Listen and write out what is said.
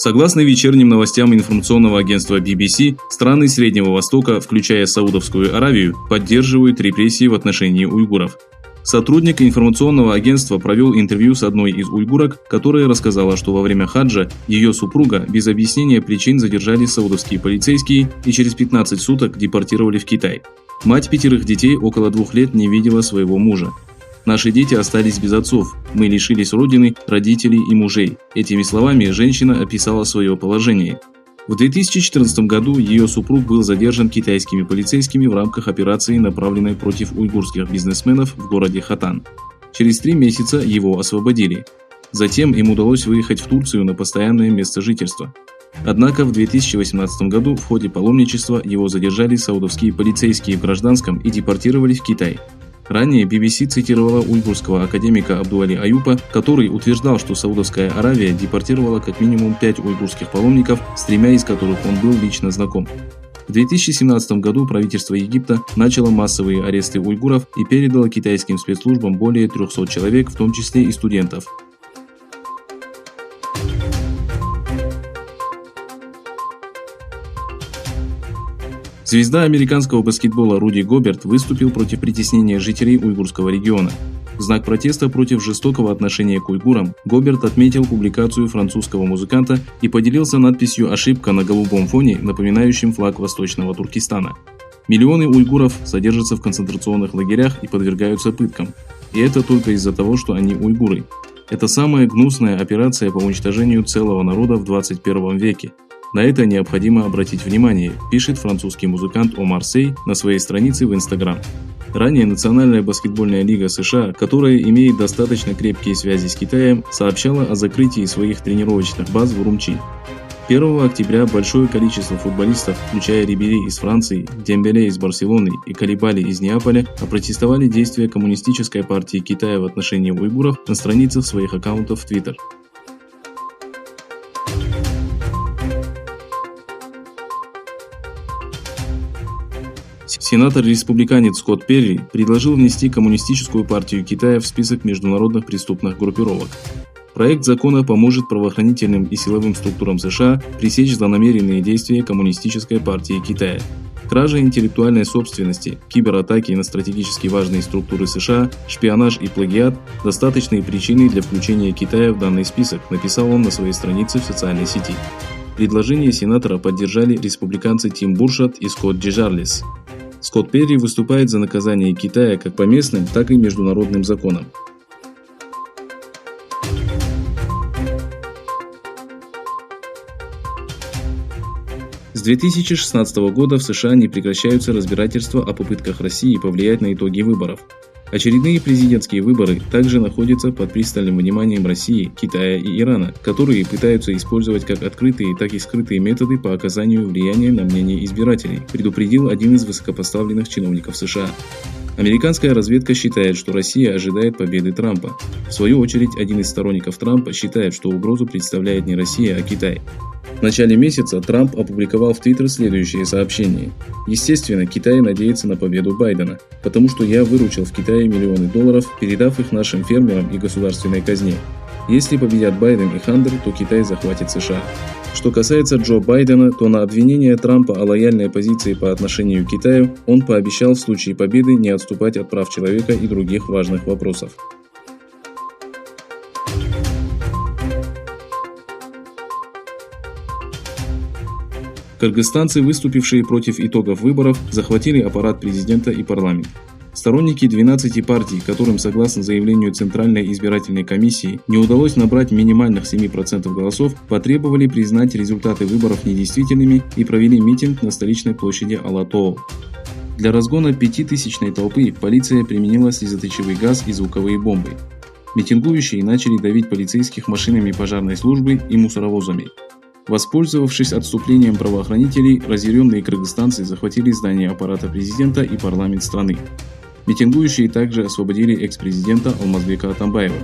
Согласно вечерним новостям информационного агентства BBC, страны Среднего Востока, включая Саудовскую Аравию, поддерживают репрессии в отношении уйгуров. Сотрудник информационного агентства провел интервью с одной из уйгурок, которая рассказала, что во время хаджа ее супруга без объяснения причин задержали саудовские полицейские и через 15 суток депортировали в Китай. Мать 5 детей около 2 лет не видела своего мужа. «Наши дети остались без отцов, мы лишились родины, родителей и мужей». Этими словами женщина описала свое положение. В 2014 году ее супруг был задержан китайскими полицейскими в рамках операции, направленной против уйгурских бизнесменов в городе Хотан. Через 3 месяца его освободили. Затем им удалось выехать в Турцию на постоянное место жительства. Однако в 2018 году в ходе паломничества его задержали саудовские полицейские в гражданском и депортировали в Китай. Ранее BBC цитировала уйгурского академика Абдуали Аюпа, который утверждал, что Саудовская Аравия депортировала как минимум 5 уйгурских паломников, с 3 из которых он был лично знаком. В 2017 году правительство Египта начало массовые аресты уйгуров и передало китайским спецслужбам более 300 человек, в том числе и студентов. Звезда американского баскетбола Руди Гоберт выступил против притеснения жителей уйгурского региона. В знак протеста против жестокого отношения к уйгурам Гоберт отметил публикацию французского музыканта и поделился надписью «Ошибка» на голубом фоне, напоминающим флаг Восточного Туркестана. Миллионы уйгуров содержатся в концентрационных лагерях и подвергаются пыткам. И это только из-за того, что они уйгуры. Это самая гнусная операция по уничтожению целого народа в 21 веке. На это необходимо обратить внимание, пишет французский музыкант Омар Сей на своей странице в Instagram. Ранее Национальная баскетбольная лига США, которая имеет достаточно крепкие связи с Китаем, сообщала о закрытии своих тренировочных баз в Урумчи. 1 октября большое количество футболистов, включая Рибери из Франции, Дембеле из Барселоны и Калибали из Неаполя, опротестовали действия Коммунистической партии Китая в отношении уйгуров на страницах своих аккаунтов в Twitter. Сенатор-республиканец Скотт Перри предложил внести Коммунистическую партию Китая в список международных преступных группировок. Проект закона поможет правоохранительным и силовым структурам США пресечь злонамеренные действия Коммунистической партии Китая. Кража интеллектуальной собственности, кибератаки на стратегически важные структуры США, шпионаж и плагиат – достаточные причины для включения Китая в данный список, написал он на своей странице в социальной сети. Предложение сенатора поддержали республиканцы Тим Буршат и Скотт Джежарлис. Скотт Перри выступает за наказание Китая как по местным, так и международным законам. С 2016 года в США не прекращаются разбирательства о попытках России повлиять на итоги выборов. Очередные президентские выборы также находятся под пристальным вниманием России, Китая и Ирана, которые пытаются использовать как открытые, так и скрытые методы по оказанию влияния на мнение избирателей, предупредил один из высокопоставленных чиновников США. Американская разведка считает, что Россия ожидает победы Трампа. В свою очередь, один из сторонников Трампа считает, что угрозу представляет не Россия, а Китай. В начале месяца Трамп опубликовал в Твиттер следующее сообщение. Естественно, Китай надеется на победу Байдена, потому что я выручил в Китае миллионы долларов, передав их нашим фермерам и государственной казне. Если победят Байден и Хантер, то Китай захватит США. Что касается Джо Байдена, то на обвинение Трампа о лояльной позиции по отношению к Китаю он пообещал в случае победы не отступать от прав человека и других важных вопросов. Кыргызстанцы, выступившие против итогов выборов, захватили аппарат президента и парламент. Сторонники 12 партий, которым, согласно заявлению Центральной избирательной комиссии, не удалось набрать минимальных 7% голосов, потребовали признать результаты выборов недействительными и провели митинг на столичной площади Алатоо. Для разгона 5000-ной толпы полиция применила слезоточивый газ и звуковые бомбы. Митингующие начали давить полицейских машинами пожарной службы и мусоровозами. Воспользовавшись отступлением правоохранителей, разъяренные кыргызстанцы захватили здание аппарата президента и парламент страны. Митингующие также освободили экс-президента Алмазбека Атамбаева.